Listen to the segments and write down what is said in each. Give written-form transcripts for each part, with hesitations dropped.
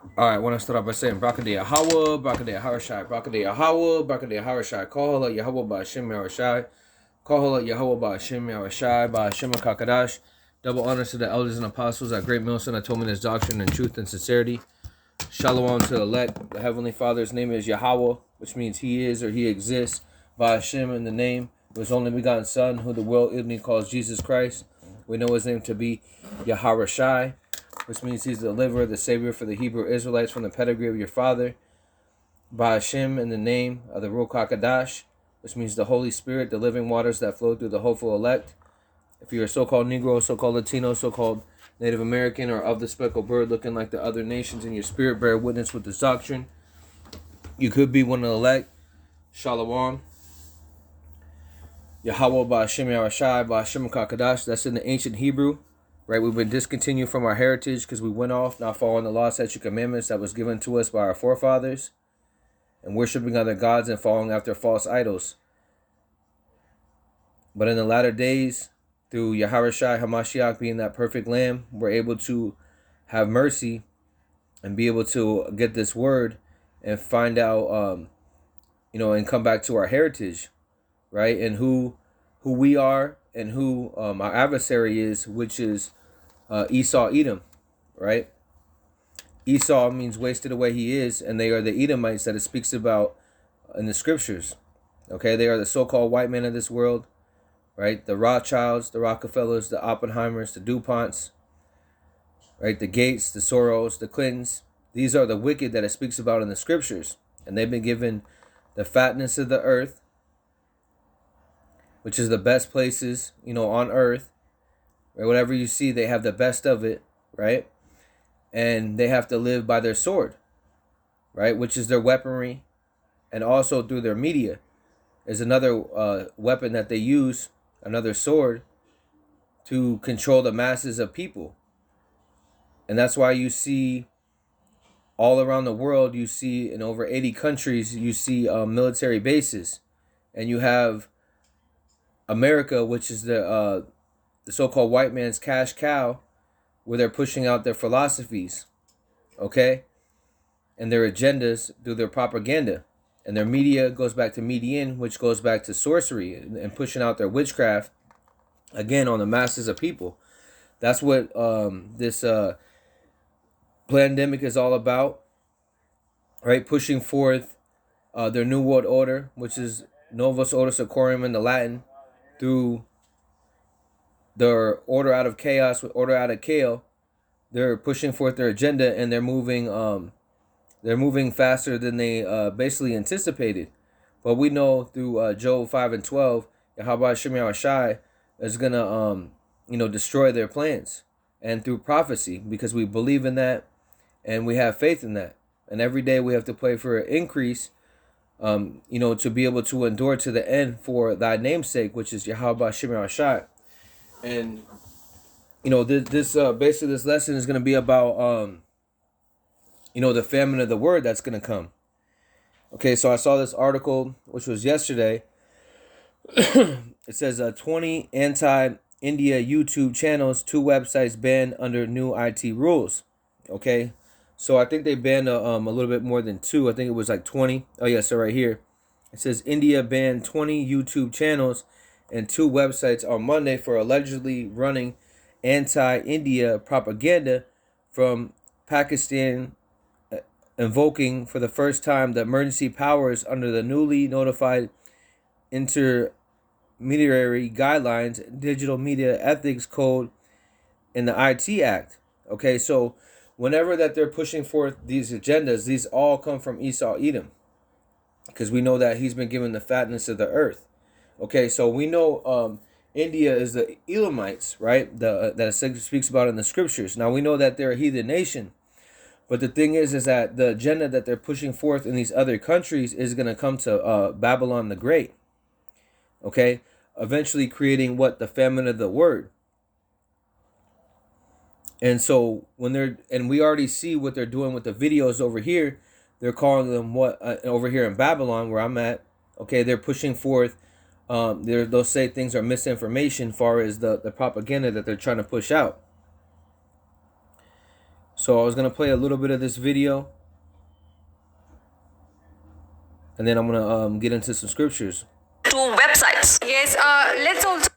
All right, I want to start off by saying Brakadei Yahweh, Brakadei Harashai, Brakadei Yahweh, Brakadei Harashai, Kohala Yahweh Ba'Shem Yahushai, Kohala Yahweh Ba'Shem Yahushai, Ba'Shem Kakadash. Double honors to the elders and apostles, our great millstone that told me this doctrine in truth and sincerity. Shalom to the elect. The Heavenly Father's name is Yahweh, which means He is or He exists. Ba'Shem in the name of His only begotten Son, who the world ignorantly calls Jesus Christ. We know His name to be Yaharashai, which means He's the deliverer, the savior for the Hebrew Israelites from the pedigree of your father. Ba'Shem in the name of the Ruach HaKodesh, which means the Holy Spirit, the living waters that flow through the hopeful elect. If you're a so-called Negro, so-called Latino, so-called Native American, or of the speckled bird looking like the other nations in your spirit, bear witness with this doctrine. You could be one of the elect. Shalom. Yahweh Ba'Shem Yahushai, Ba'Shem Kakadash. That's in the ancient Hebrew. Right, we've been discontinued from our heritage because we went off, not following the law, statute, commandments that was given to us by our forefathers, and worshiping other gods and following after false idols. But in the latter days, through Yaharashai Hamashiach being that perfect lamb, we're able to have mercy and be able to get this word and find out, and come back to our heritage, right? And who we are and who our adversary is, which is Esau, Edom, right? Esau means wasted away he is, and they are the Edomites that it speaks about in the scriptures. Okay, they are the so-called white men of this world, right? The Rothschilds, the Rockefellers, the Oppenheimers, the DuPonts, right? The Gates, the Soros, the Clintons. These are the wicked that it speaks about in the scriptures, and they've been given the fatness of the earth, which is the best places, on earth. Right? Whatever you see, they have the best of it, right? And they have to live by their sword, right? Which is their weaponry, and also through their media is another weapon that they use, another sword, to control the masses of people. And that's why you see all around the world, you see in over 80 countries, you see military bases, and you have America, which is the so-called white man's cash cow, where they're pushing out their philosophies, okay, and their agendas through their propaganda. And their media goes back to median, which goes back to sorcery and pushing out their witchcraft, again, on the masses of people. That's what this pandemic is all about, right? Pushing forth their New World Order, which is Novus Ordo Seclorum in the Latin, through their order out of chaos with order out of chaos. They're pushing forth their agenda, and they're moving faster than they basically anticipated. But we know through Job 5:12, Yahweh Shem Yahushai is gonna destroy their plans, and through prophecy, because we believe in that and we have faith in that. And every day we have to pray for an increase, to be able to endure to the end for thy namesake, which is Yahweh Shem Yahushai. And this basically this lesson is going to be about the famine of the word that's going to come. Okay, so I saw this article, which was yesterday. It says 20 anti-India YouTube channels, 2 websites banned under new IT rules. Okay, so I think they banned a little bit more than 2. I think it was like 20. Oh yeah, so right here it says India banned 20 YouTube channels and 2 websites on Monday for allegedly running anti-India propaganda from Pakistan, invoking for the first time the emergency powers under the newly notified intermediary guidelines, digital media ethics code in the IT Act. Okay, so whenever that they're pushing forth these agendas, these all come from Esau Edom, because we know that he's been given the fatness of the earth. Okay, so we know India is the Elamites, right? That it speaks about in the scriptures. Now we know that they're a heathen nation, but the thing is that the agenda that they're pushing forth in these other countries is going to come to Babylon the Great. Okay, eventually creating the famine of the word. And so we already see what they're doing with the videos over here. They're calling them over here in Babylon, where I'm at. Okay, they're pushing forth. They'll say things are misinformation, far as the propaganda that they're trying to push out. So I was going to play a little bit of this video, and then I'm going to get into some scriptures. Two websites. Yes, let's also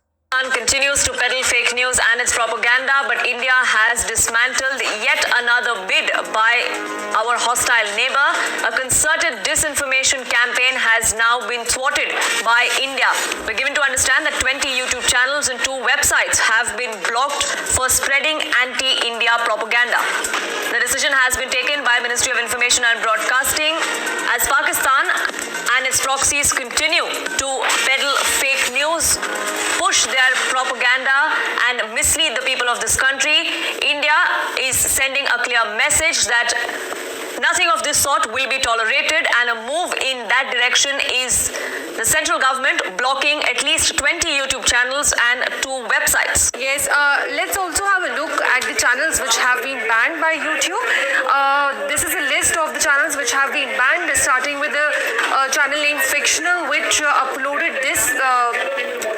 continues to peddle fake news and its propaganda, but India has dismantled yet another bid by our hostile neighbor. A concerted disinformation campaign has now been thwarted by India. We're given to understand that 20 YouTube channels and 2 websites have been blocked for spreading anti-India propaganda. The decision has been taken by Ministry of Information and Broadcasting as Pakistan and its proxies continue to peddle fake news, push their propaganda and mislead the people of this country. India is sending a clear message that nothing of this sort will be tolerated, and a move in that direction is the central government blocking at least 20 YouTube channels and 2 websites. Yes, let's also have a look at the channels which have been banned by YouTube. This is a list of the channels which have been banned, starting with the channel named Fictional, which uploaded this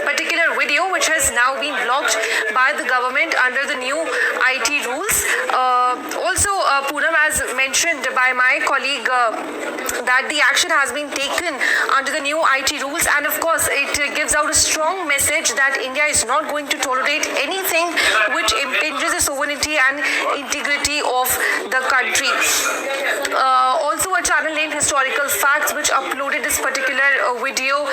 particular video, which has now been blocked by the government under the new IT rules. Also, Poonam, as mentioned by my colleague, that the action has been taken under the new IT rules, and of course it gives out a strong message that India is not going to tolerate anything which impinges the sovereignty and integrity of the country. Also, a channel named Historical Facts, which uploaded this particular video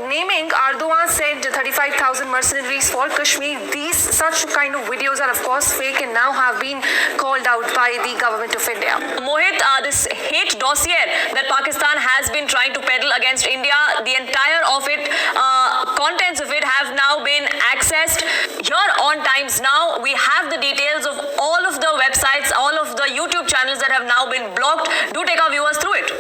naming Erdogan sent 35,000 mercenaries for Kashmir. These such kind of videos are of course fake and now have been called out by the government of India. Mohit, this hate dossier that Pakistan has been trying to peddle against India, the entire of it, contents of it have now been accessed here on Times Now. We have the details of all of the websites, all of the YouTube channels that have now been blocked. Do take our viewers through it.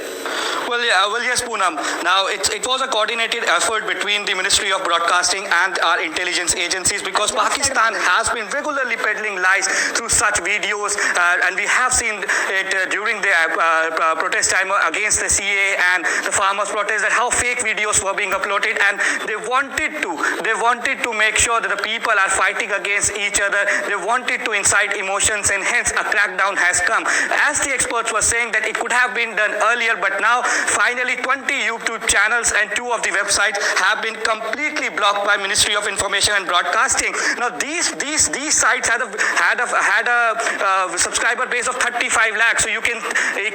Well, yes, Poonam. Now, it was a coordinated effort between the Ministry of Broadcasting and our intelligence agencies, because Pakistan has been regularly peddling lies through such videos, and we have seen it during the protest time against the CA and the farmers' protest, that how fake videos were being uploaded, and they wanted to make sure that the people are fighting against each other. They wanted to incite emotions, and hence a crackdown has come. As the experts were saying that it could have been done earlier, but now finally 20 YouTube channels and 2 of the websites have been completely blocked by Ministry of Information and Broadcasting. Now these sites had a subscriber base of 35 lakhs, so you can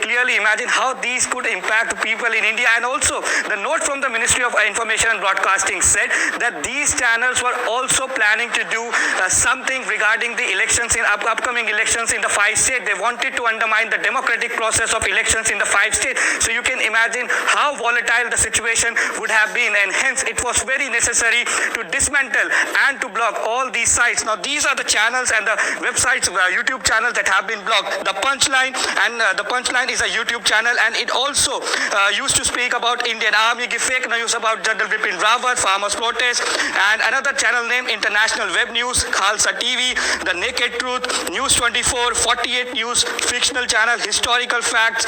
clearly imagine how these could impact people in India. And also the note from the Ministry of Information and Broadcasting said that these channels were also planning to do something regarding the elections in upcoming elections in the 5 states. They wanted to undermine the democratic process of elections in the 5 states. So you can imagine how volatile the situation would have been, and hence it was very necessary to dismantle and to block all these sites. Now these are the channels and the websites, YouTube channels that have been blocked. The Punchline, and the Punchline is a YouTube channel, and it also used to speak about Indian Army, give fake news about General Bipin Rawat, farmers' protest, and another channel named International Web News, Khalsa TV, The Naked Truth, News 24, 48 News, Fictional Channel, Historical Facts,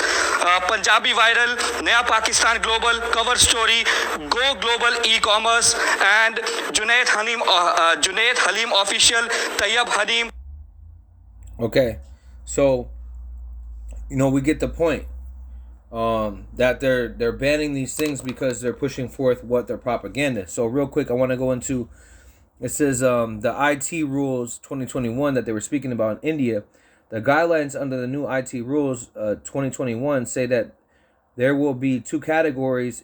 Punjabi Viral, Naya Pakistan Global, Cover Story, Go Global E-Commerce, and Junaid Halim Official, Tayyab Hadim. Okay, so we get the point. That they're banning these things because they're pushing forth what their propaganda. So real quick, I want to go into, it says the IT rules 2021 that they were speaking about in India. The guidelines under the new IT rules 2021 say that there will be 2 categories: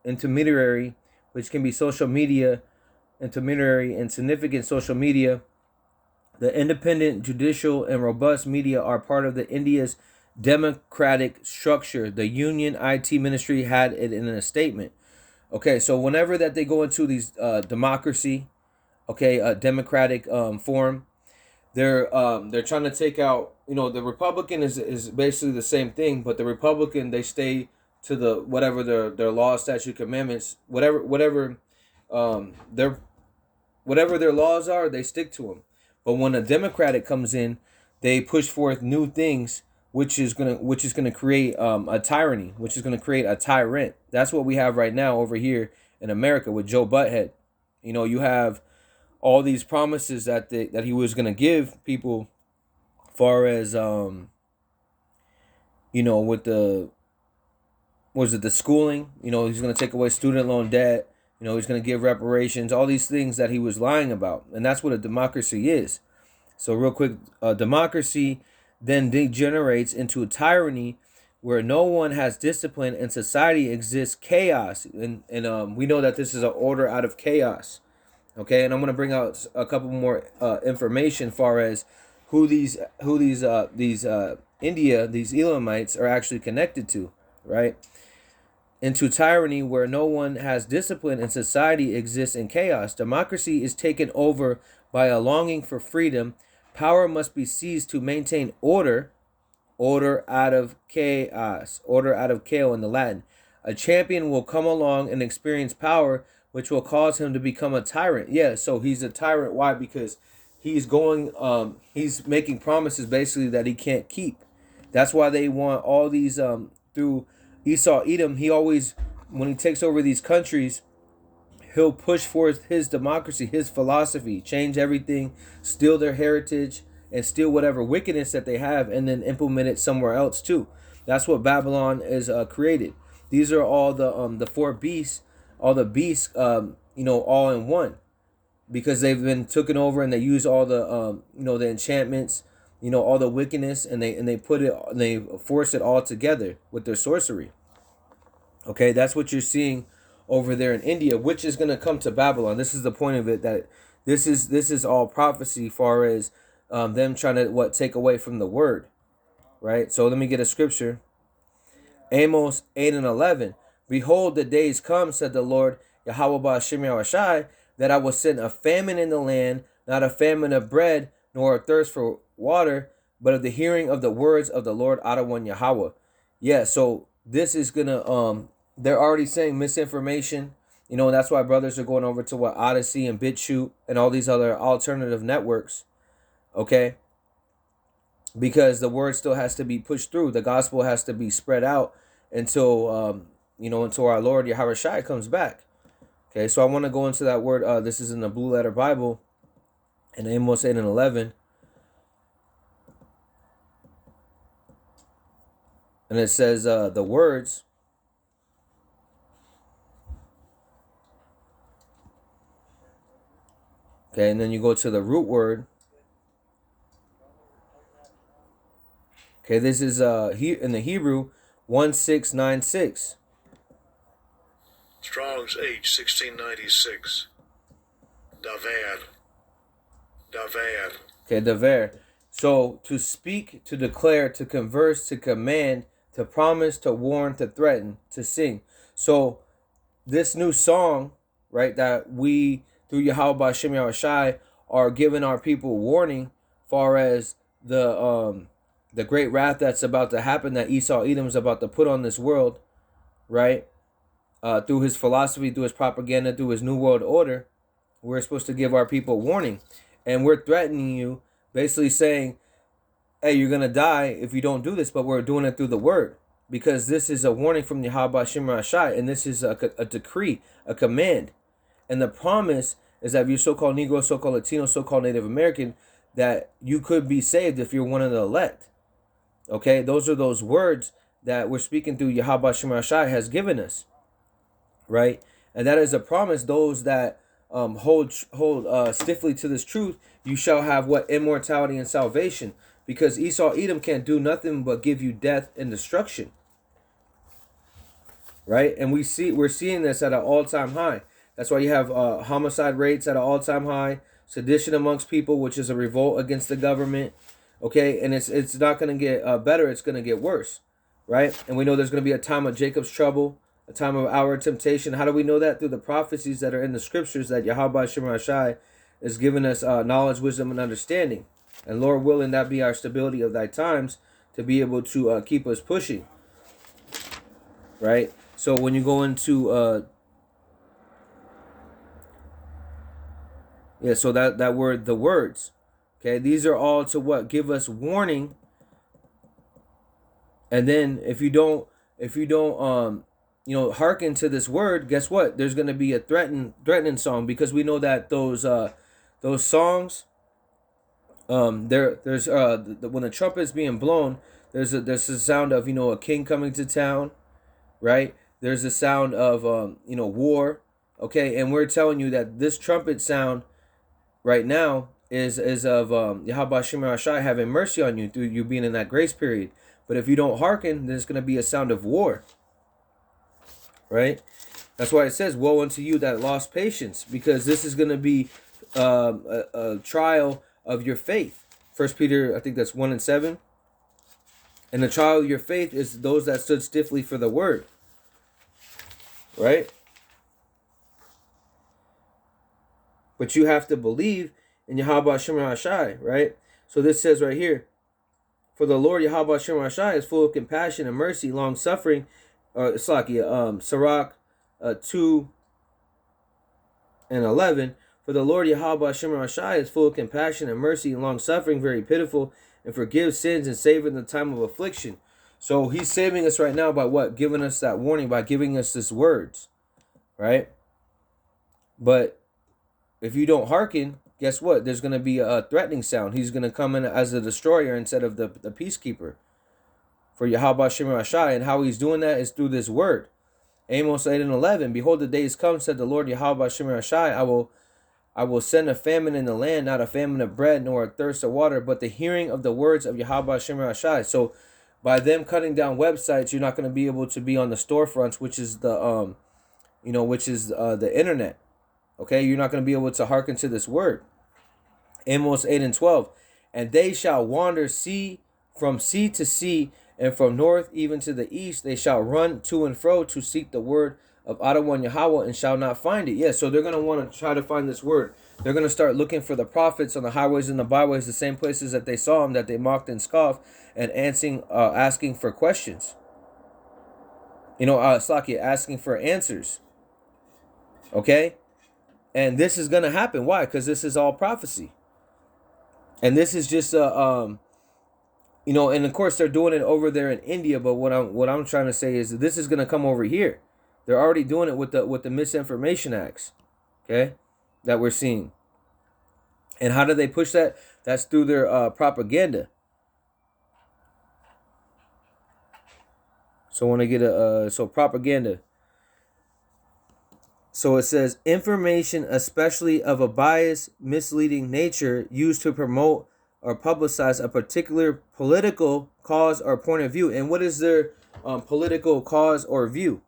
intermediary, which can be social media, intermediary and significant social media. The independent, judicial, and robust media are part of the India's democratic structure. The Union IT Ministry had it in a statement. Okay, so whenever that they go into these democracy, democratic form, they're trying to take out, the Republican is basically the same thing, but the Republican, they stay to the whatever their law, statute, commandments, whatever their laws are, they stick to them. But when a Democratic comes in, they push forth new things, which is gonna create a tyranny, which is gonna create a tyrant. That's what we have right now over here in America with Joe Butthead. You have all these promises that he was gonna give people far as with the the schooling, he's going to take away student loan debt, he's going to give reparations, all these things that he was lying about. And that's what a democracy is. So real quick, democracy then degenerates into a tyranny where no one has discipline and society exists chaos. And we know that this is an order out of chaos. Okay, and I'm going to bring out a couple more information far as who these India, these Elamites are actually connected to, right? Into tyranny where no one has discipline and society exists in chaos. Democracy is taken over by a longing for freedom. Power must be seized to maintain order. Order out of chaos. Order out of chaos in the Latin. A champion will come along and experience power, which will cause him to become a tyrant. Yeah, so he's a tyrant. Why? Because he's making promises basically that he can't keep. That's why they want all these through Esau Edom. He always, when he takes over these countries, he'll push forth his democracy, his philosophy, change everything, steal their heritage, and steal whatever wickedness that they have, and then implement it somewhere else too. That's what Babylon is created. These are all the four beasts, all the beasts, all in one, because they've been taken over and they use all the the enchantments, all the wickedness, and they put it, they force it all together with their sorcery. Okay, that's what you're seeing over there in India, which is going to come to Babylon. This is the point of it, that this is all prophecy, far as them trying to take away from the word, right? So let me get a scripture. Amos 8:11. Behold, the days come, said the Lord, Yahweh Ba'ashem Yahushai, that I will send a famine in the land, not a famine of bread, nor a thirst for water, but of the hearing of the words of the Lord Adonai Yahweh. Yeah, so this is gonna they're already saying misinformation. That's why brothers are going over to Odyssey and BitChute and all these other alternative networks. Okay? Because the word still has to be pushed through. The gospel has to be spread out until until our Lord Yahweh Shai comes back. Okay, so I want to go into that word. This is in the Blue Letter Bible, in Amos 8:11. And it says the words. Okay, and then you go to the root word. Okay, this is in the Hebrew 1696. Strong's H 1696. Daver. Okay, daver. So to speak, to declare, to converse, to command, to promise, to warn, to threaten, to sing. So this new song, right, that we through Yahweh Ba'ashem Yahushai are giving our people warning, far as the great wrath that's about to happen, that Esau Edom is about to put on this world, right? Through his philosophy, through his propaganda, through his new world order, we're supposed to give our people warning, and we're threatening you, basically saying, "Hey, you're gonna die if you don't do this." But we're doing it through the word, because this is a warning from Yahweh Ba'ashem Yahushai, and this is a decree, a command. And the promise is that if you're so-called Negro, so-called Latino, so-called Native American, that you could be saved if you're one of the elect. Okay, those are those words that we're speaking through Yahweh Ba'ashem Yahushai has given us, right? And that is a promise. Those that hold stiffly to this truth, you shall have what? Immortality and salvation. Because Esau Edom can't do nothing but give you death and destruction, right? And we're seeing this at an all-time high. That's why you have homicide rates at an all-time high, sedition amongst people, which is a revolt against the government. Okay, and it's not going to get better. It's going to get worse, right? And we know there's going to be a time of Jacob's trouble, a time of our temptation. How do we know that? Through the prophecies that are in the scriptures, that Yahweh Shemar Shai is giving us knowledge, wisdom, and understanding. And Lord willing, that be our stability of thy times, to be able to keep us pushing, right? So when you go into so that word, the words, okay, these are all to what? Give us warning. And then if you don't hearken to this word, guess what? There's going to be a threatening song, because we know that those songs There's when the trumpet's being blown, there's a sound of a king coming to town, right? There's a sound of war, okay, and we're telling you that this trumpet sound right now is of Yahweh Shemar Shai having mercy on you through you being in that grace period. But if you don't hearken, then it's going to be a sound of war, right? That's why it says, "Woe unto you that lost patience," because this is going to be a trial of your faith. First Peter, I think that's 1:7. And the trial of your faith is those that stood stiffly for the word, right? But you have to believe in Yahweh Shemar Hashai, right? So this says right here, "For the Lord Yahweh Shemar Hashai is full of compassion and mercy, long suffering." Sirach 2:11. "For the Lord Yahweh Shemar Hashai is full of compassion and mercy and long suffering, very pitiful, and forgives sins and saveth in the time of affliction." So he's saving us right now by what? Giving us that warning, by giving us this words, right? But if you don't hearken, guess what? There's going to be a threatening sound. He's going to come in as a destroyer instead of the peacekeeper for Yahweh Shemar Hashai. And how he's doing that is through this word. Amos 8:11. "Behold, the days come, said the Lord Yahweh Shemar Hashai, I will send a famine in the land, not a famine of bread, nor a thirst of water, but the hearing of the words of Yahweh Shemar Hashai." So by them cutting down websites, you're not going to be able to be on the storefronts, which is the the internet. Okay, you're not going to be able to hearken to this word. Amos 8:12. "And they shall wander from sea to sea, and from north even to the east. They shall run to and fro to seek the word of Adonai Yahweh, and shall not find it." Yeah, so they're going to want to try to find this word. They're going to start looking for the prophets on the highways and the byways, the same places that they saw them, that they mocked and scoffed, and asking for questions. Asking for answers. Okay? And this is going to happen. Why? Because this is all prophecy. And this is just and of course they're doing it over there in India, but what I'm trying to say is that this is going to come over here. They're already doing it with the misinformation acts, okay, that we're seeing. And how do they push that? That's through their propaganda. So I want to get propaganda. So it says, "Information, especially of a biased, misleading nature, used to promote or publicize a particular political cause or point of view." And what is their political cause or view?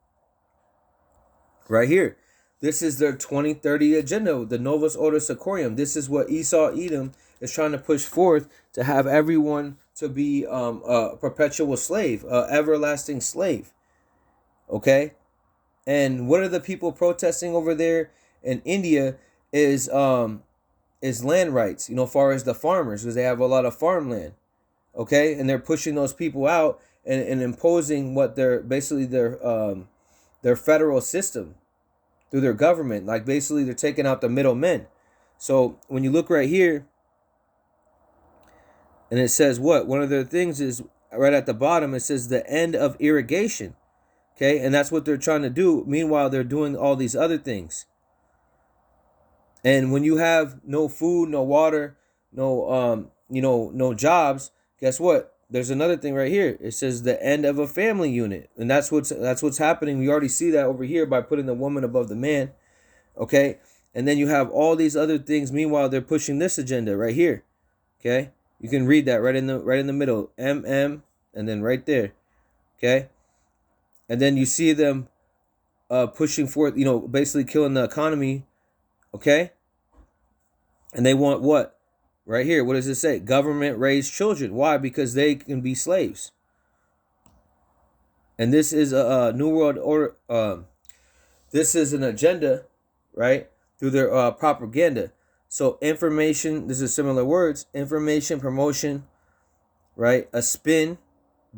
Right here. This is their 2030 agenda, the Novus Ordo Seclorum. This is what Esau Edom is trying to push forth, to have everyone to be a perpetual slave, everlasting slave. Okay? And what are the people protesting over there in India is land rights, as far as the farmers, because they have a lot of farmland. Okay? And they're pushing those people out and imposing what their federal system through their government. Like basically they're taking out the middlemen. So when you look right here, and it says what? One of their things is right at the bottom, it says the end of irrigation. Okay, and that's what they're trying to do. Meanwhile, they're doing all these other things. And when you have no food, no water, no jobs, guess what? There's another thing right here. It says the end of a family unit. And that's what's happening. We already see that over here by putting the woman above the man. Okay? And then you have all these other things. Meanwhile, they're pushing this agenda right here. Okay? You can read that right in the middle. MM, and then right there. Okay? And then you see them pushing forth, basically killing the economy. Okay? And they want what? Right here. What does it say? Government raised children. Why? Because they can be slaves. And this is a New World Order. This is an agenda, right? Through their propaganda. So information, this is similar words. Information, promotion, right? A spin,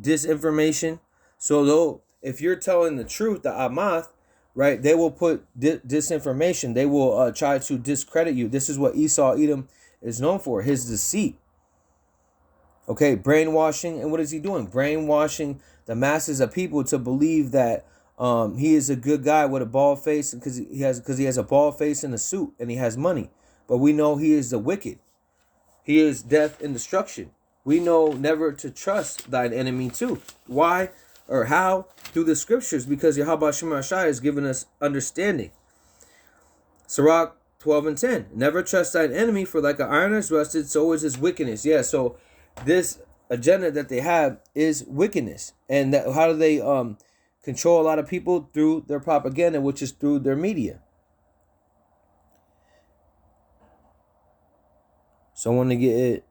disinformation. So though, if you're telling the truth, the Amath, right, they will put disinformation. They will try to discredit you. This is what Esau Edom is known for, his deceit. Okay, brainwashing. And what is he doing? Brainwashing the masses of people to believe that he is a good guy with a bald face, because he has a bald face and a suit, and he has money. But we know he is the wicked. He is death and destruction. We know never to trust thine enemy too. Why or how? Through the scriptures, because Yahweh Shem Shai has given us understanding. Sirach 12 and 10. Never trust thine enemy, for like an iron is rusted, so is his wickedness. Yeah, so this agenda that they have is wickedness. And that, how do they control a lot of people? Through their propaganda, which is through their media. So I want to get it.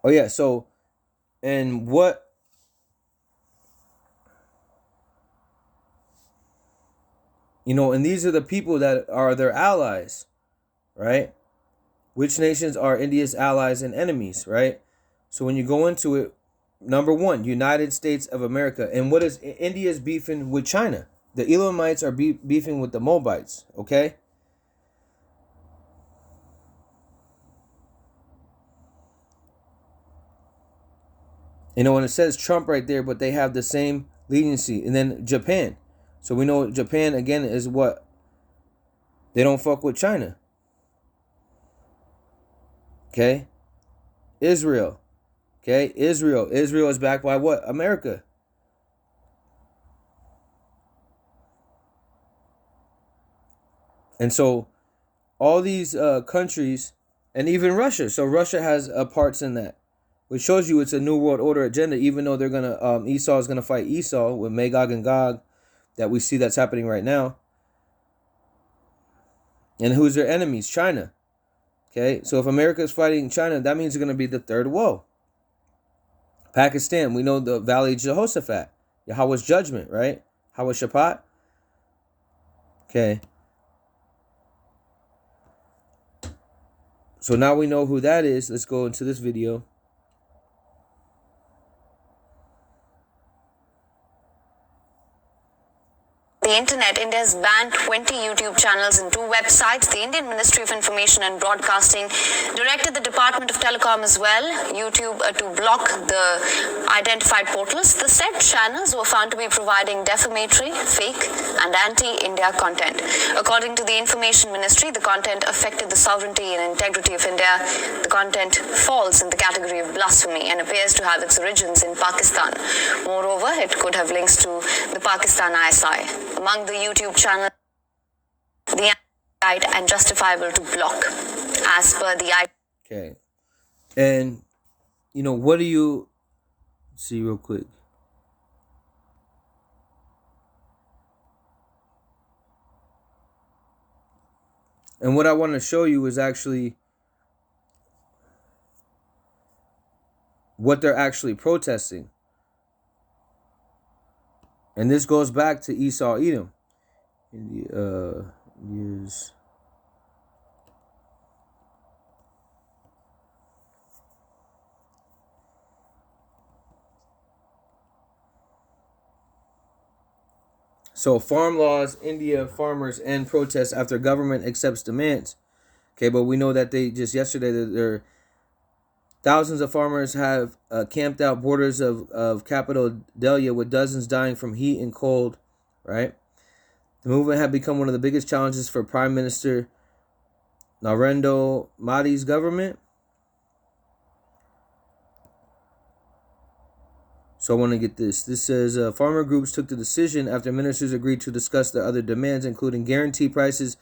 Oh yeah, so and what and these are the people that are their allies, right? Which nations are India's allies and enemies, right? So when you go into it, number one, United States of America. And what is India's beefing with China? The Elamites are beefing with the Moabites, okay? When it says Trump right there, but they have the same leniency. And then Japan. So we know Japan, again, is what? They don't fuck with China. Okay? Israel. Okay? Israel is backed by what? America. And so all these countries, and even Russia. So Russia has parts in that, which shows you it's a New World Order agenda, even though they're going to, Esau is going to fight Esau with Magog and Gog, that we see that's happening right now. And who's their enemies? China. Okay, so if America is fighting China, that means it's going to be the third woe. Pakistan, we know the Valley of Jehoshaphat. Yahweh's judgment, right? Yahweh Shaphat. Okay. So now we know who that is. Let's go into this video. The internet, India has banned 20 YouTube channels and 2 websites. The Indian Ministry of Information and Broadcasting directed the Department of Telecom as well, YouTube, to block the identified portals. The said channels were found to be providing defamatory, fake and anti-India content. According to the Information Ministry, the content affected the sovereignty and integrity of India. The content falls in the category of blasphemy and appears to have its origins in Pakistan. Moreover, it could have links to the Pakistan ISI. Among the YouTube channels, the right and justifiable to block, as per the Okay, and what do you see real quick? And what I want to show you is actually what they're actually protesting. And this goes back to Esau, Edom. In the years. So farm laws, India farmers end protests after government accepts demands. Okay, but we know that they just yesterday there thousands of farmers have camped out borders of capital Delhi, with dozens dying from heat and cold, right? The movement had become one of the biggest challenges for Prime Minister Narendra Modi's government. So I want to get this. This says farmer groups took the decision after ministers agreed to discuss their other demands, including guaranteed prices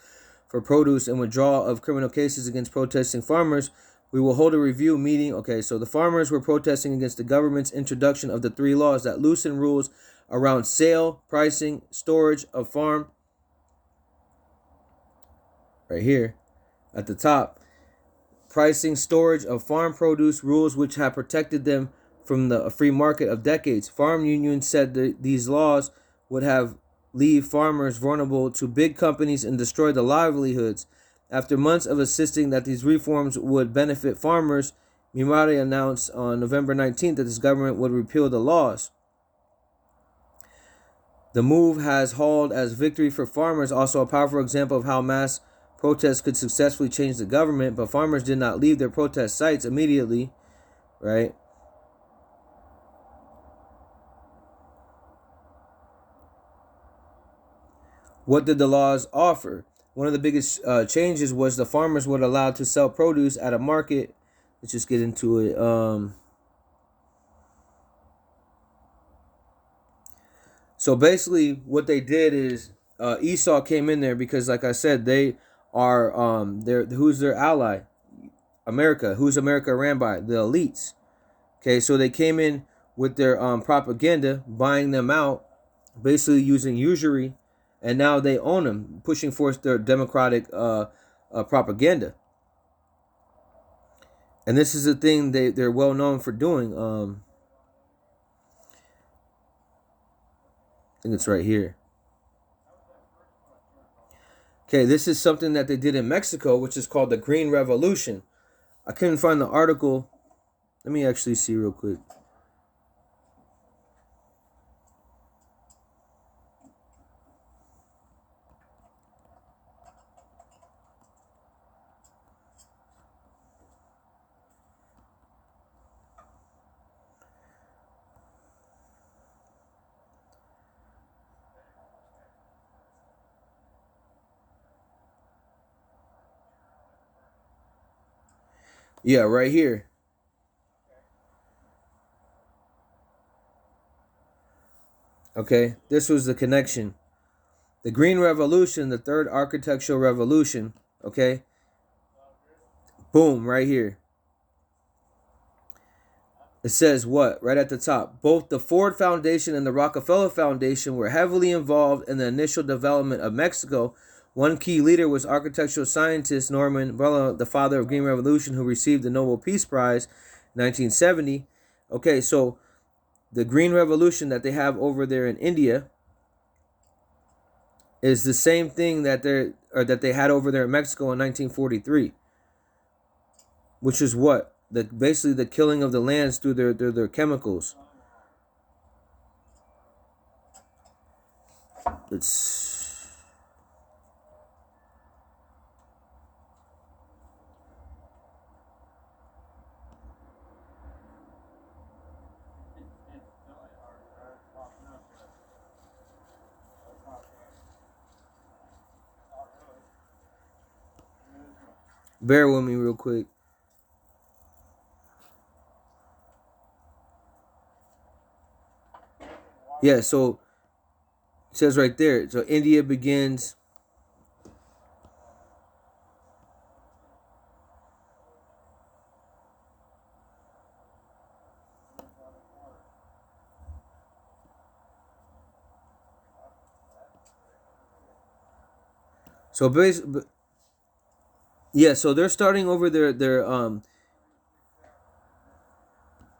for produce and withdrawal of criminal cases against protesting farmers. We will hold a review meeting. Okay, so the farmers were protesting against the government's introduction of the 3 laws that loosen rules around sale, pricing, storage of farm. Right here at the top. Pricing, storage of farm produce, rules which have protected them from the free market of decades. Farm unions said that these laws would have leave farmers vulnerable to big companies and destroy the livelihoods. After months of insisting that these reforms would benefit farmers, Mimari announced on November 19th that his government would repeal the laws. The move has hailed as victory for farmers, also a powerful example of how mass protests could successfully change the government, but farmers did not leave their protest sites immediately, right? What did the laws offer? One of the biggest changes was the farmers were allowed to sell produce at a market. Let's just get into it. So basically, what they did is Esau came in there because, like I said, they are who's their ally? America. Who's America ran by? The elites. Okay, so they came in with their propaganda, buying them out, basically using usury, and now they own them, pushing forth their democratic propaganda. And this is the thing they're well known for doing. I think it's right here. Okay, this is something that they did in Mexico, which is called the Green Revolution. I couldn't find the article. Let me actually see real quick. Yeah, right here. Okay, this was the connection. The Green Revolution, the third architectural revolution. Okay, boom, right here. It says what? Right at the top. Both the Ford Foundation and the Rockefeller Foundation were heavily involved in the initial development of Mexico. One key leader was architectural scientist Norman Borlaug, the father of Green Revolution, who received the Nobel Peace Prize in 1970. Okay, so the Green Revolution that they have over there in India is the same thing that they had over there in Mexico in 1943, which is what? Basically the killing of the lands through their chemicals. It's bear with me real quick. Yeah, so it says right there. So India begins. So basically, yeah. So they're starting over their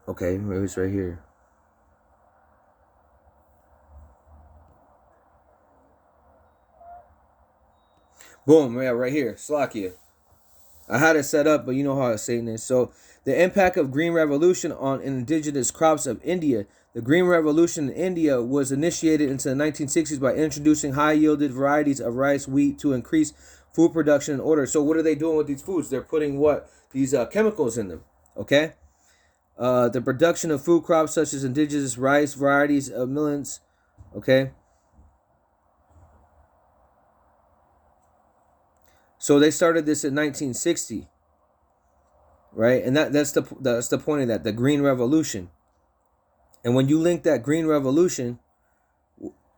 Okay, maybe it's right here. Boom, yeah, right here. Slovakia. I had it set up, but you know how Satan is. So the impact of Green Revolution on indigenous crops of India. The Green Revolution in India was initiated into the 1960s by introducing high-yielded varieties of rice, wheat to increase food production and order. So what are they doing with these foods? They're putting what? These chemicals in them, okay? The production of food crops such as indigenous rice, varieties of millets, okay? So they started this in 1960, right? And that's the point of that, the Green Revolution. And when you link that Green Revolution,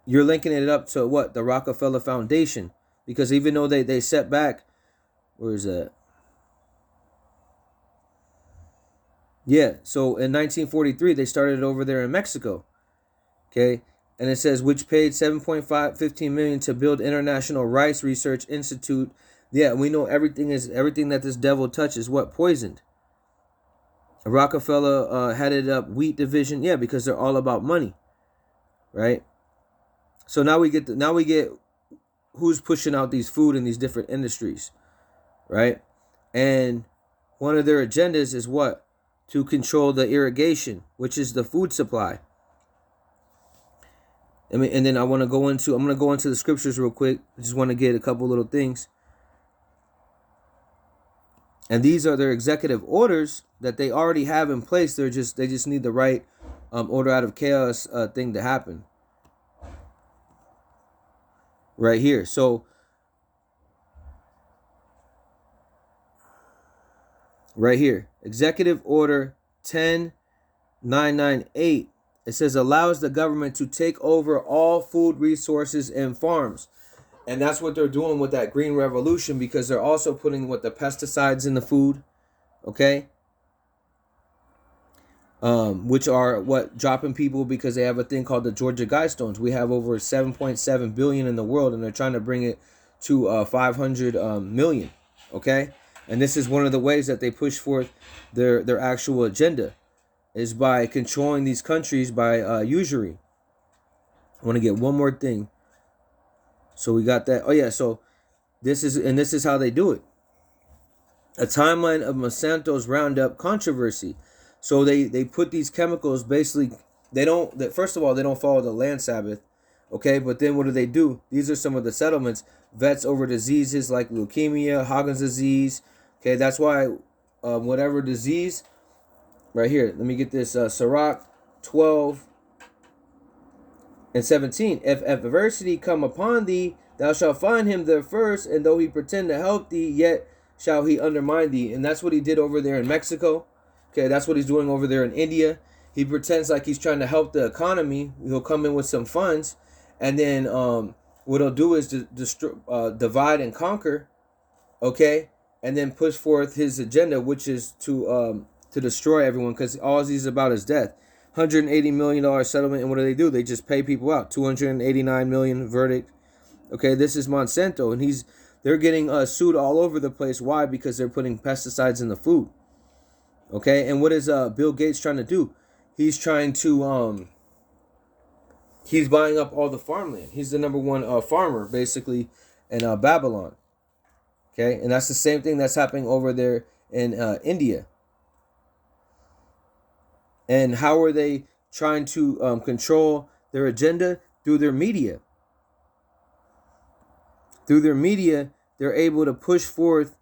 you're linking it up to what? The Rockefeller Foundation. Because even though they set back, where is that? Yeah, so in 1943, they started over there in Mexico. Okay, and it says, which paid 7.15 million to build International Rice Research Institute. Yeah, we know everything that this devil touches, what? Poisoned. Rockefeller headed up wheat division. Yeah, because they're all about money, right? So now we get who's pushing out these food in these different industries, right? And one of their agendas is what? To control the irrigation, which is the food supply. And then I'm going to go into the scriptures real quick. I just want to get a couple little things. And these are their executive orders that they already have in place. They just need the right order out of chaos thing to happen. right here. So right here, Executive Order 10998, it says allows the government to take over all food resources and farms. And that's what they're doing with that green revolution, because they're also putting what the pesticides in the food, okay? Which are what dropping people, because they have a thing called the Georgia Guidestones. We have over 7.7 billion in the world, and they're trying to bring it to 500 million, okay? And this is one of the ways that they push forth their actual agenda, is by controlling these countries by usury. I want to get one more thing. So we got that. Oh yeah, so this is how they do it. A timeline of Monsanto's Roundup controversy. So they put these chemicals, basically first of all, they don't follow the land Sabbath, okay? But then what do? These are some of the settlements. Vets over diseases like leukemia, Hawkins disease. Okay, that's why whatever disease, right here, let me get this, Sirach 12 and 17. If adversity come upon thee, thou shalt find him there first, and though he pretend to help thee, yet shall he undermine thee. And that's what he did over there in Mexico. Okay, that's what he's doing over there in India. He pretends like he's trying to help the economy. He'll come in with some funds, and then what he'll do is divide and conquer, okay, and then push forth his agenda, which is to destroy everyone, because all he's about is death. $180 million settlement, and what do? They just pay people out. $289 million verdict. Okay, this is Monsanto, and they're getting sued all over the place. Why? Because they're putting pesticides in the food. Okay, and what is Bill Gates trying to do? He's trying to he's buying up all the farmland. He's the number one farmer, basically, in Babylon. Okay, and that's the same thing that's happening over there in India. And how are they trying to control their agenda? Through their media. Through their media, they're able to push forth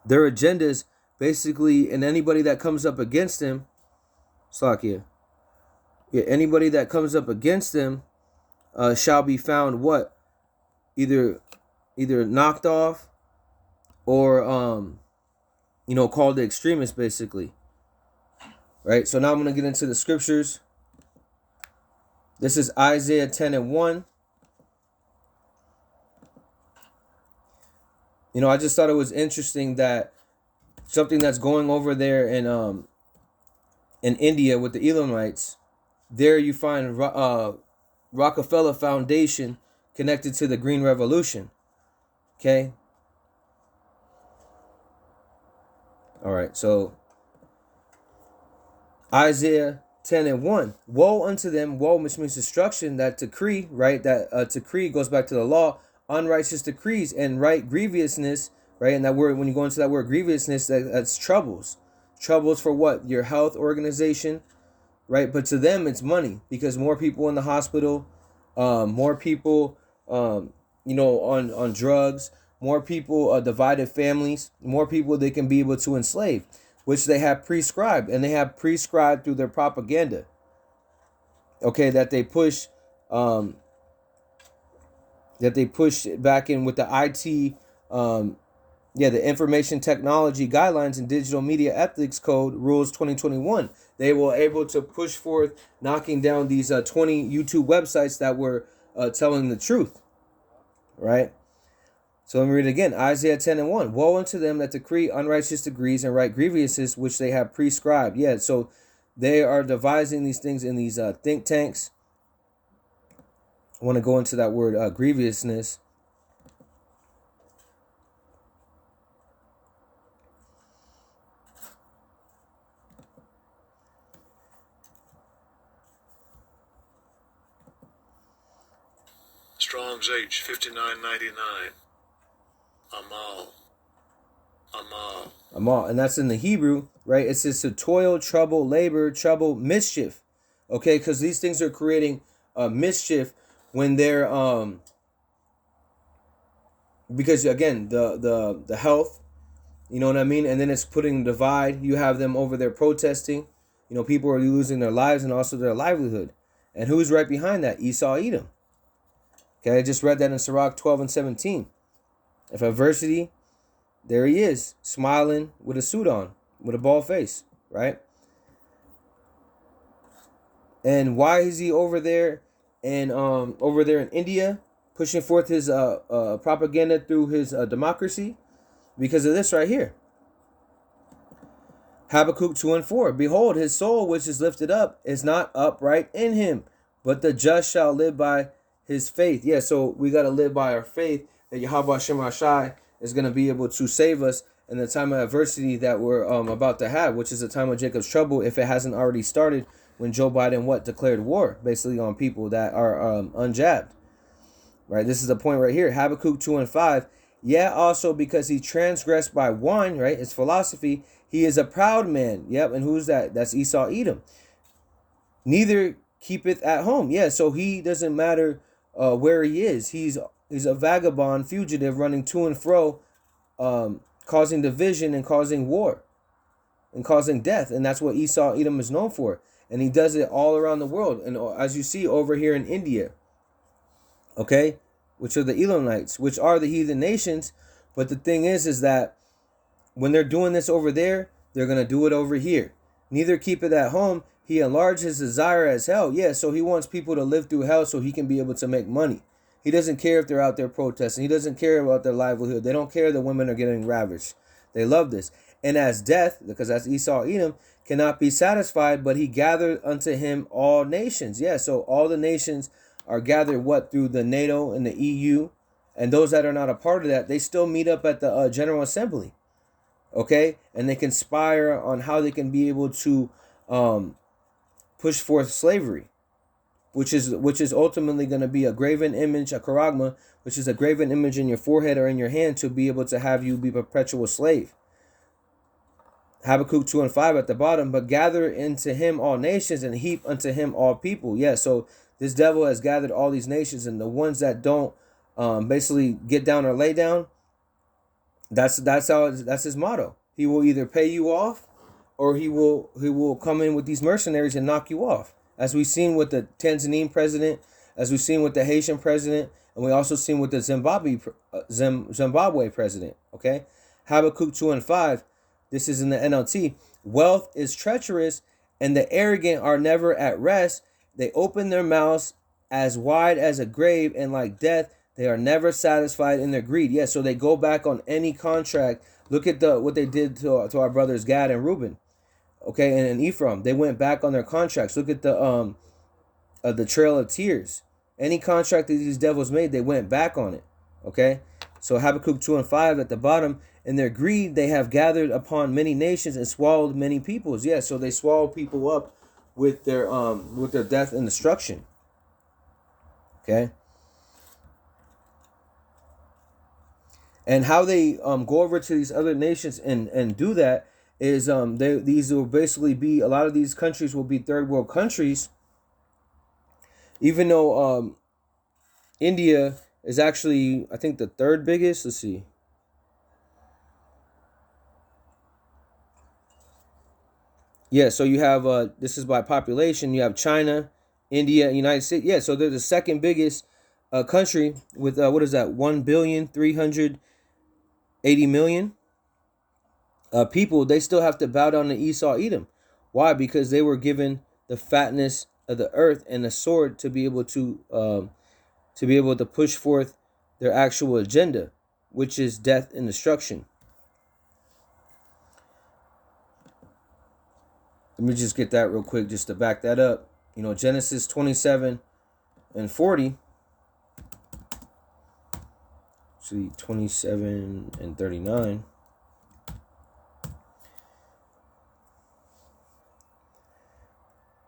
their agendas, basically, and anybody that comes up against them, anybody that comes up against them shall be found what? Either knocked off or called the extremist, basically. Right? So now I'm going to get into the scriptures. This is Isaiah 10 and 1. I just thought it was interesting that something that's going over there in India with the Elamites, there you find Rockefeller Foundation connected to the Green Revolution. Okay? All right, so Isaiah 10 and 1. Woe unto them, woe, which means destruction, that decree, right? That decree goes back to the law, unrighteous decrees, and right grievousness, right? And that word, when you go into that word grievousness, that's troubles. Troubles for what? Your health organization, right? But to them, it's money, because more people in the hospital, more people, on drugs, more people, divided families, more people they can be able to enslave, which they have prescribed, and they have prescribed through their propaganda. Okay, that they push, back in with the IT, the Information Technology Guidelines and Digital Media Ethics Code Rules 2021. They were able to push forth knocking down these 20 YouTube websites that were telling the truth, right? So let me read it again. Isaiah 10 and 1. Woe unto them that decree unrighteous degrees and right grievousness, which they have prescribed. Yeah, so they are devising these things in these think tanks. I want to go into that word grievousness. Strong's H 5999. Amal. And that's in the Hebrew, right? It says to toil, trouble, labor, trouble, mischief. Okay, because these things are creating mischief when they're because again the health, you know what I mean, and then it's putting divide. You have them over there protesting. People are losing their lives and also their livelihood, And who's right behind that? Esau, Edom. Okay, I just read that in Sirach 12 and 17. If adversity, there he is, smiling with a suit on, with a bald face, right? And why is he over there in India, pushing forth his propaganda through his democracy? Because of this right here. Habakkuk 2 and 4. Behold, his soul which is lifted up is not upright in him, but the just shall live by his faith. Yeah, so we got to live by our faith that Yahweh Hashem Rashai is going to be able to save us in the time of adversity that we're about to have, which is the time of Jacob's trouble, if it hasn't already started, when Joe Biden declared war basically on people that are unjabbed. Right, this is the point right here. Habakkuk 2 and 5. Yeah, also because he transgressed by one, right, his philosophy, he is a proud man. Yep, and who's that? That's Esau, Edom. Neither keepeth at home. Yeah, so he doesn't matter where he is. He's a vagabond, fugitive, running to and fro, causing division and causing war and causing death. And that's what Esau, Edom is known for. And he does it all around the world. And as you see over here in India, okay, which are the Elamites, which are the heathen nations. But the thing is that when they're doing this over there, they're going to do it over here. Neither keep it at home. He enlarged his desire as hell. Yeah, so he wants people to live through hell so he can be able to make money. He doesn't care if they're out there protesting. He doesn't care about their livelihood. They don't care that women are getting ravished. They love this. And as death, because that's Esau, Edom, cannot be satisfied, but he gathered unto him all nations. Yeah, so all the nations are gathered through the NATO and the EU, and those that are not a part of that, they still meet up at the General Assembly, okay, and they conspire on how they can be able to push forth slavery, which is ultimately going to be a graven image, a charagma, which is a graven image in your forehead or in your hand to be able to have you be a perpetual slave. Habakkuk 2 and 5 at the bottom, but gather into him all nations and heap unto him all people. Yeah, so this devil has gathered all these nations, and the ones that don't basically get down or lay down, that's his motto. He will either pay you off, or he will come in with these mercenaries and knock you off. As we've seen with the Tanzanian president, as we've seen with the Haitian president, and we also seen with the Zimbabwe president. Okay, Habakkuk 2 and 5. This is in the NLT. Wealth is treacherous, and the arrogant are never at rest. They open their mouths as wide as a grave, and like death, they are never satisfied in their greed. Yeah, so they go back on any contract. Look at what they did to our brothers Gad and Reuben, okay, and Ephraim. They went back on their contracts. Look at the Trail of Tears. Any contract that these devils made, they went back on it. Okay, so Habakkuk 2 and 5 at the bottom. In their greed, they have gathered upon many nations and swallowed many peoples. Yeah, so they swallow people up with their death and destruction. Okay. And how they go over to these other nations and do that is these will basically be, a lot of these countries will be third world countries, even though India is actually, I think, the third biggest. Let's see. Yeah, so you have, this is by population, you have China, India, United States. Yeah, so they're the second biggest country with, 1,380,000,000 people. They still have to bow down to Esau, Edom. Why? Because they were given the fatness of the earth and the sword to be able to push forth their actual agenda, which is death and destruction. Let me just get that real quick just to back that up. Genesis 27 and 40. Actually, 27 and 39.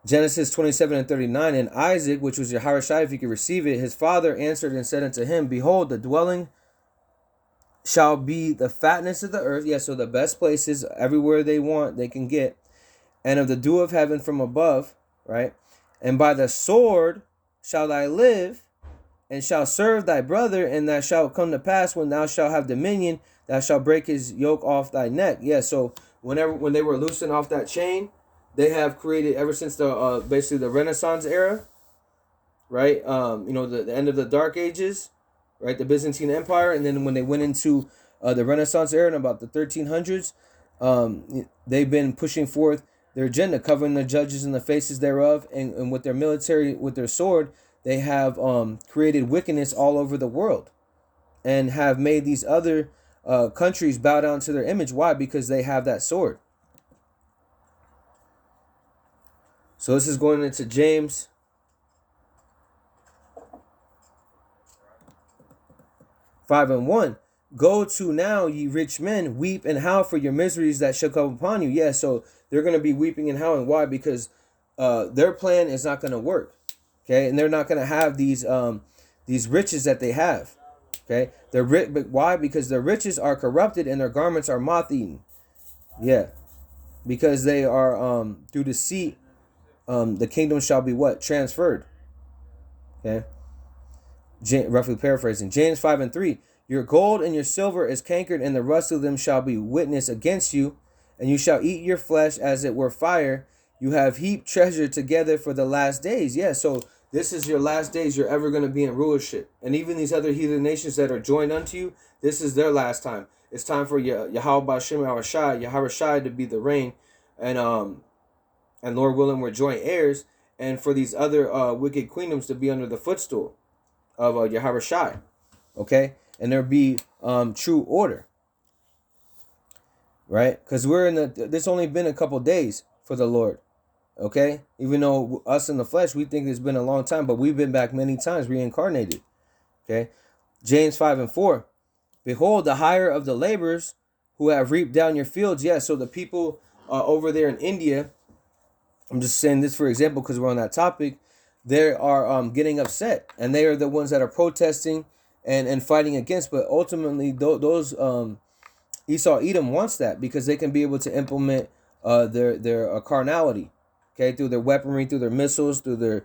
Genesis 27 and 39. And Isaac, which was Yahawashi, if he could receive it, his father answered and said unto him, Behold, the dwelling shall be the fatness of the earth. Yeah, so the best places, everywhere they want, they can get. And of the dew of heaven from above, right? And by the sword shall thy live, and shall serve thy brother, and that shall come to pass when thou shalt have dominion, thou shalt break his yoke off thy neck. Yeah, so when they were loosened off that chain, they have created, ever since the basically the Renaissance era, right? The end of the Dark Ages, right? The Byzantine Empire, and then when they went into the Renaissance era in about the 1300s, they've been pushing forth their agenda, covering the judges in the faces thereof, and with their military, with their sword, they have created wickedness all over the world, and have made these other countries bow down to their image. Why? Because they have that sword. So this is going into James 5:1. Go to now, ye rich men, weep and howl for your miseries that shall come upon you. Yeah, so they're going to be weeping and howling. Why? Because their plan is not going to work. Okay, and they're not going to have these riches that they have. Okay, they're rich, but why? Because their riches are corrupted and their garments are moth-eaten. Yeah, because they are through deceit. The kingdom shall be what? Transferred. Okay. Roughly paraphrasing. James 5:3. Your gold and your silver is cankered, and the rust of them shall be witness against you, and you shall eat your flesh as it were fire. You have heaped treasure together for the last days. Yeah, so this is your last days you're ever going to be in rulership. And even these other heathen nations that are joined unto you, this is their last time. It's time for Yahweh Bashem Yahawashi to be the reign. And Lord willing, we're joint heirs. And for these other wicked kingdoms to be under the footstool of Yahawashi. Okay? And there be true order. Right? Because this only been a couple days for the Lord. Okay? Even though us in the flesh, we think it's been a long time, but we've been back many times, reincarnated. Okay? James 5:4. Behold, the hire of the laborers who have reaped down your fields. Yeah, so the people over there in India, I'm just saying this for example because we're on that topic, they are getting upset. And they are the ones that are protesting and fighting against. But ultimately, those Esau Edom wants that because they can be able to implement their carnality. Okay, through their weaponry, through their missiles, through their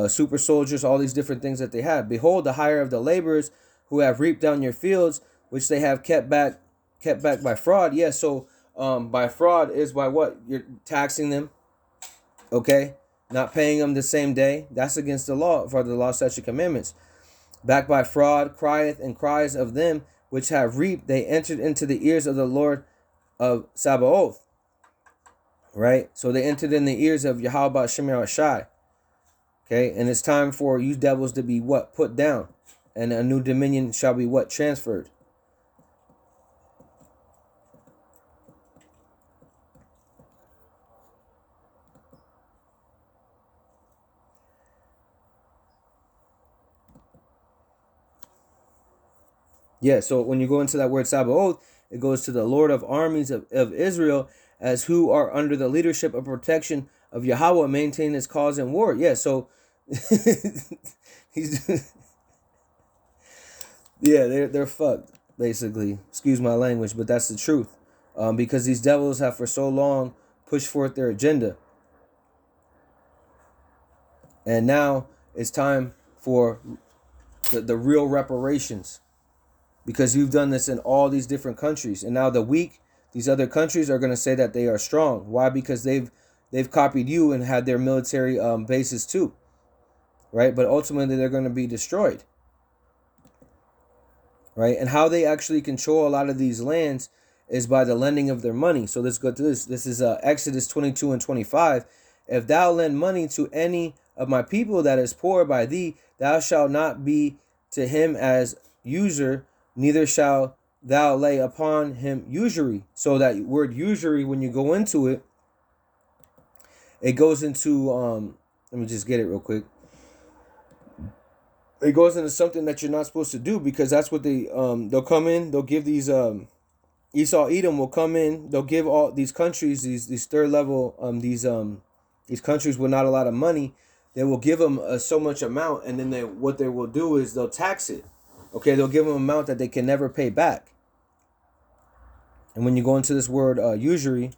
super soldiers, all these different things that they have. Behold, the hire of the laborers who have reaped down your fields, which they have kept back by fraud. Yeah, so by fraud is by what? You're taxing them, okay? Not paying them the same day. That's against the law, for the law, statute, commandments. Backed by fraud, crieth and cries of them which have reaped. They entered into the ears of the Lord of Sabaoth. Right? So they entered in the ears of Yahweh Shemir Shai. Okay? And it's time for you devils to be what? Put down. And a new dominion shall be what? Transferred. Yeah, so when you go into that word Sabaoth, it goes to the Lord of armies of Israel, as who are under the leadership and protection of Yahweh, maintain his cause in war. Yeah, so he's yeah, they're fucked, basically. Excuse my language, but that's the truth. Because these devils have for so long pushed forth their agenda. And now it's time for the real reparations. Because you've done this in all these different countries. And now the weak, these other countries are going to say that they are strong. Why? Because they've copied you and had their military bases too. Right? But ultimately they're going to be destroyed. Right? And how they actually control a lot of these lands is by the lending of their money. So let's go to this. This is Exodus 22 and 25. If thou lend money to any of my people that is poor by thee, thou shalt not be to him as usurer, neither shall thou lay upon him usury. So that word usury, when you go into it, it goes into, let me just get it real quick. It goes into something that you're not supposed to do, because that's what they'll come in, they'll give these, Esau Edom will come in, they'll give all these countries, these third level, these countries with not a lot of money, they will give them so much amount, and then what they will do is they'll tax it. Okay, they'll give them an amount that they can never pay back. And when you go into this word usury,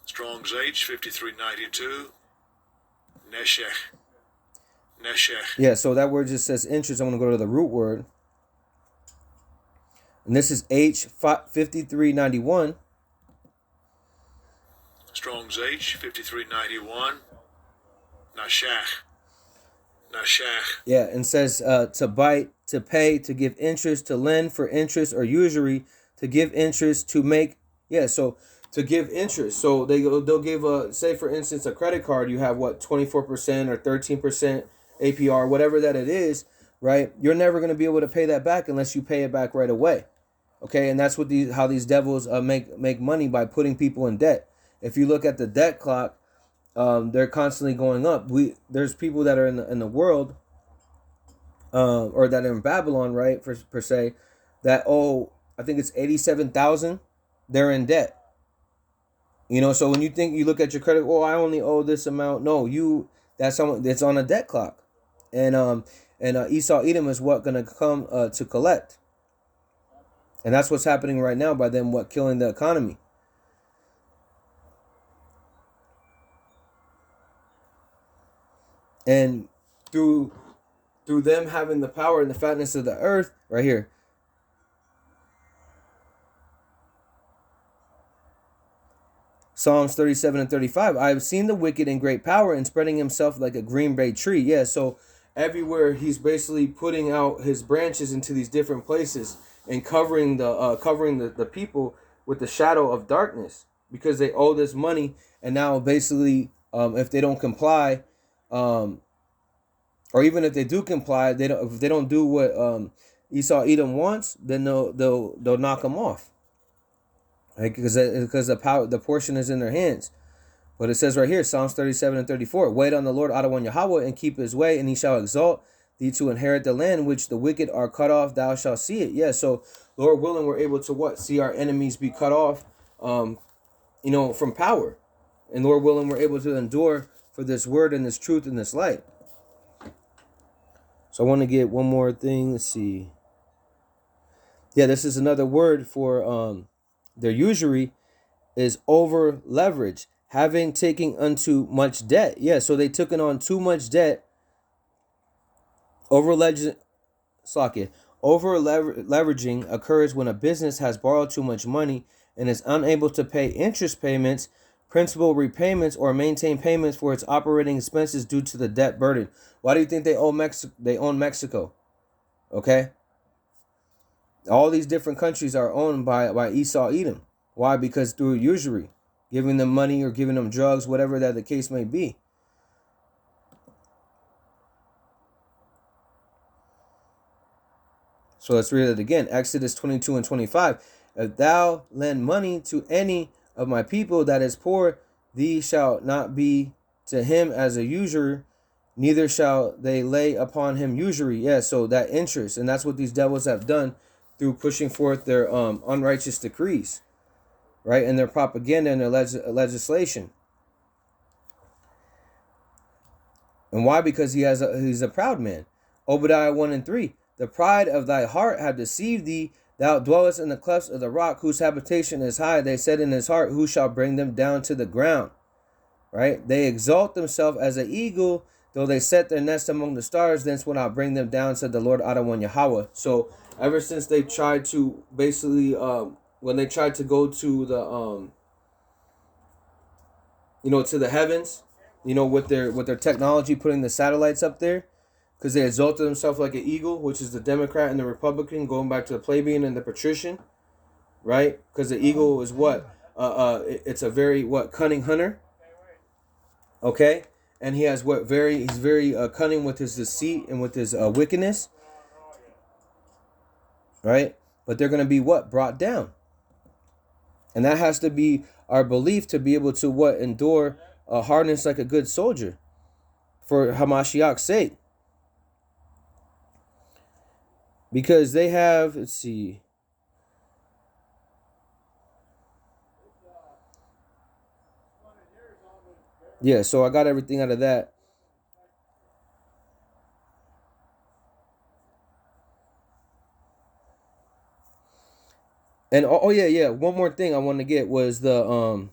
Strong's H 5392. Neshech. Yeah, so that word just says interest. I'm going to go to the root word. And this is H 5391. Strong's H, 5391. Nashach. Nashach. Yeah, and says to bite, to pay, to give interest, to lend for interest or usury, to give interest, to make. Yeah, so to give interest. So they'll give say for instance a credit card. You have what 24% or 13% APR, whatever that it is, right? You're never going to be able to pay that back unless you pay it back right away. Okay, and that's what how these devils make money, by putting people in debt. If you look at the debt clock, they're constantly going up. There's people that are in the world, or that are in Babylon, right, per se, that I think it's 87,000. They're in debt. You know, so when you look at your credit, I only owe this amount. No, that's on a debt clock, and Esau Edom is what gonna come to collect, and that's what's happening right now by them killing the economy. And through them having the power and the fatness of the earth, right here. Psalms 37 and 35. I have seen the wicked in great power and spreading himself like a green bay tree. Yeah, so everywhere he's basically putting out his branches into these different places and covering the people with the shadow of darkness, because they owe this money, and now basically if they don't comply, or even if they do comply, if they don't do what Esau Edom wants, then they'll knock them off, right? Because the portion is in their hands. But it says right here, Psalms 37 and 34, wait on the Lord Adonai Yahweh, and keep his way, and he shall exalt thee to inherit the land which the wicked are cut off, thou shalt see it. Yeah, so Lord willing, we're able to see our enemies be cut off, from power. And Lord willing, we're able to endure for this word and this truth and this light. So I want to get one more thing. Let's see. Yeah, this is another word for their usury is over leverage, having taken unto much debt. Yeah, so they took on too much debt. Over leveraging occurs when a business has borrowed too much money and is unable to pay interest payments, principal repayments, or maintain payments for its operating expenses due to the debt burden. Why do you think they own Mexico? Okay? All these different countries are owned by Esau Edom. Why? Because through usury, giving them money or giving them drugs, whatever that the case may be. So let's read it again. Exodus 22 and 25. If thou lend money to any of my people that is poor, thee shall not be to him as a usurer, neither shall they lay upon him usury. Yeah, so that interest. And that's what these devils have done through pushing forth their unrighteous decrees, right? And their propaganda and their legislation. And why? Because he's a proud man. Obadiah 1 and 3. The pride of thy heart have deceived thee. Thou dwellest in the clefts of the rock, whose habitation is high. They said in his heart, who shall bring them down to the ground? Right? They exalt themselves as an eagle, though they set their nest among the stars. Thence will I bring them down, said the Lord Adonai Yahweh. So ever since they tried to basically, when they tried to go to the, to the heavens, with their technology, putting the satellites up there, because they exalted themselves like an eagle, which is the Democrat and the Republican, going back to the plebeian and the patrician, right? Because the eagle is what? It's a very cunning hunter. Okay, and he has he's very cunning with his deceit and with his wickedness, right? But they're gonna be brought down, and that has to be our belief to be able to endure hardness like a good soldier, for Hamashiach's sake. Because they have, let's see. Yeah, so I got everything out of that. And yeah. One more thing I wanted to get was the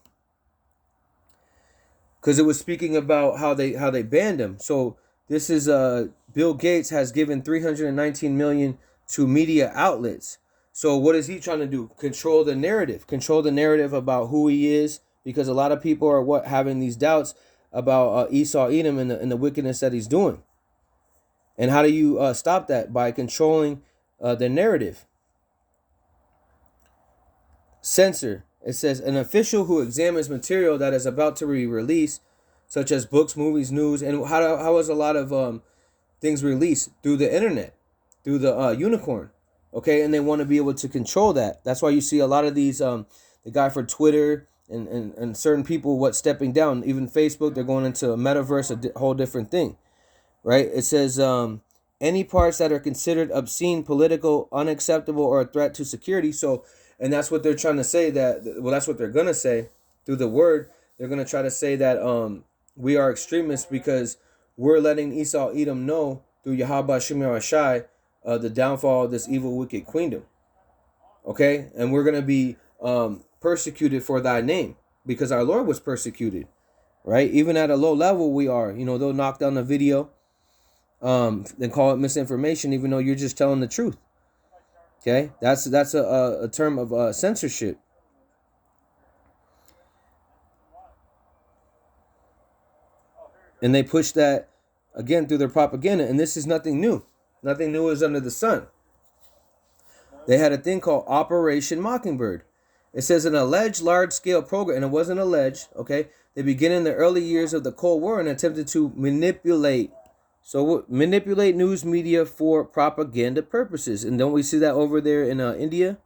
because it was speaking about how they banned him. So this is Bill Gates has given $319 million to media outlets. So what is he trying to do? Control the narrative about who he is, because a lot of people are having these doubts about Esau Edom and the wickedness that he's doing. And how do you stop that? By controlling the narrative. Censor. It says an official who examines material that is about to be released, such as books, movies, news, and how is a lot of things released through the internet, through the unicorn, okay? And they want to be able to control that. That's why you see a lot of these, the guy for Twitter and certain people stepping down. Even Facebook, they're going into a metaverse, a whole different thing, right? It says any parts that are considered obscene, political, unacceptable, or a threat to security. So, and that's what they're trying to say, that's what they're going to say through the word. They're going to try to say that we are extremists because we're letting Esau Edom know through Yahweh Shem Shai the downfall of this evil, wicked queendom. Okay? And we're going to be persecuted for thy name because our Lord was persecuted. Right? Even at a low level, we are. They'll knock down the video, then call it misinformation, even though you're just telling the truth. Okay? That's a term of censorship. And they push that, again, through their propaganda. And this is nothing new. Nothing new is under the sun. They had a thing called Operation Mockingbird. It says an alleged large-scale program, and it wasn't alleged, okay? They began in the early years of the Cold War and attempted to manipulate news media for propaganda purposes. And don't we see that over there in India?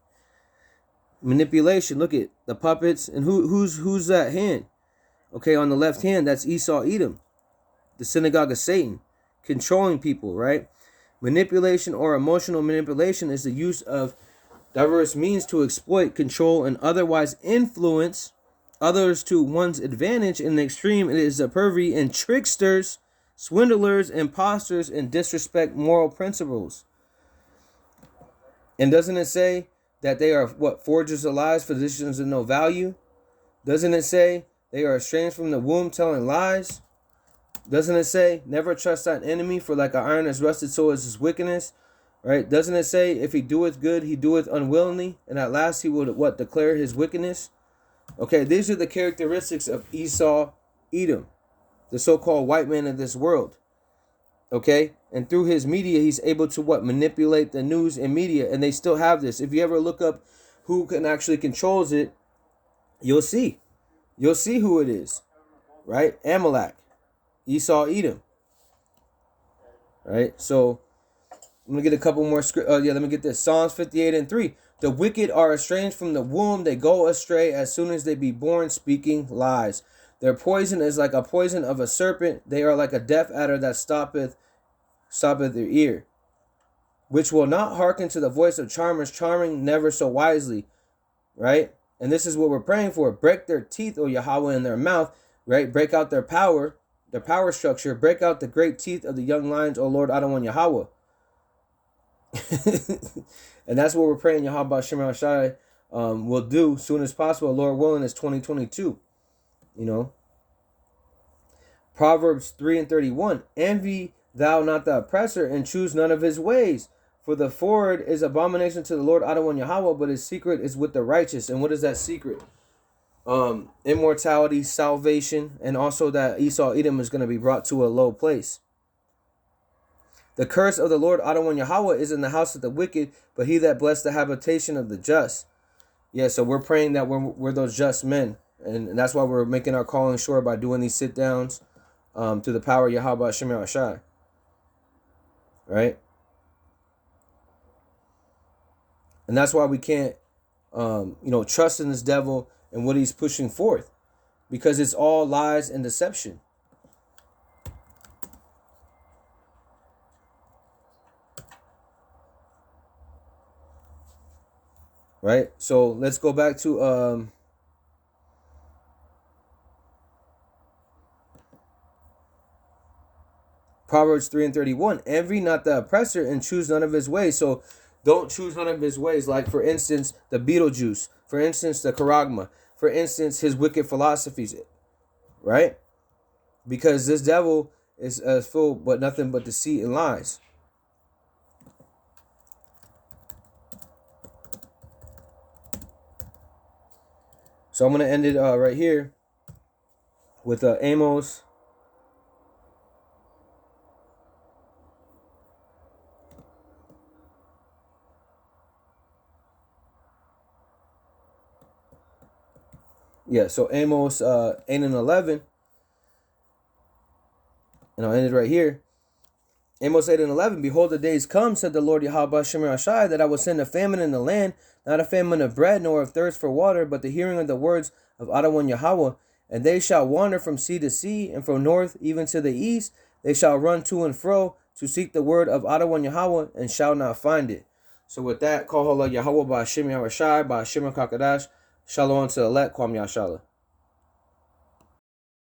Manipulation. Look at the puppets. And who's that hand? Okay, on the left hand, that's Esau Edom, the synagogue of Satan, controlling people, right? Manipulation or emotional manipulation is the use of diverse means to exploit, control, and otherwise influence others to one's advantage. In the extreme, it is a pervy and tricksters, swindlers, imposters, and disrespect moral principles. And doesn't it say that they are forgers of lies, physicians of no value? Doesn't it say they are estranged from the womb, telling lies? Doesn't it say never trust thine enemy, for like an iron is rusted, so is his wickedness? Right? Doesn't it say if he doeth good, he doeth unwillingly, and at last he will declare his wickedness? Okay, these are the characteristics of Esau Edom, the so-called white man of this world. Okay, and through his media, he's able to manipulate the news and media, and they still have this. If you ever look up who can actually controls it, you'll see who it is, right? Amalek, Esau Edom, right? So I'm gonna get a couple more script. Let me get this. Psalms 58:3. The wicked are estranged from the womb; they go astray as soon as they be born, speaking lies. Their poison is like a poison of a serpent. They are like a deaf adder that stoppeth their ear, which will not hearken to the voice of charmers, charming never so wisely. Right? And this is what we're praying for. Break their teeth, O Yahweh, in their mouth. Right? Break out their power structure. Break out the great teeth of the young lions, O Lord Adonai Yahweh. And that's what we're praying Yahweh Shem Shai will do soon as possible. Lord willing, is 2022. Proverbs 3:31. Envy thou not the oppressor, and choose none of his ways. For the forward is abomination to the Lord Adonai Yahweh, but his secret is with the righteous. And what is that secret? Immortality, salvation, and also that Esau Edom is going to be brought to a low place. The curse of the Lord Adonai Yahweh is in the house of the wicked, but he that bless the habitation of the just. Yeah, so we're praying that we're those just men. And that's why we're making our calling sure by doing these sit-downs to the power of Yahweh Shem Shai. Right? And that's why we can't, trust in this devil and what he's pushing forth. Because it's all lies and deception. Right? So let's go back to Proverbs 3:31. Envy not the oppressor, and choose none of his ways. So don't choose none of his ways. Like, for instance, the Beetlejuice. For instance, the Charagma. For instance, his wicked philosophies. Right? Because this devil is full but nothing but deceit and lies. So I'm going to end it right here with Amos. Yeah, so Amos 8 and 11. And I'll end it right here. Amos 8 and 11. Behold, the days come, said the Lord Yahweh Shemir Ashai, that I will send a famine in the land, not a famine of bread, nor of thirst for water, but the hearing of the words of Adonai Yahweh. And they shall wander from sea to sea, and from north even to the east. They shall run to and fro to seek the word of Adonai Yahweh, and shall not find it. So with that, call Yahweh by Shemir Ashai, by Shemir Kakadash. Shalom to the elect, Kwam Yashala.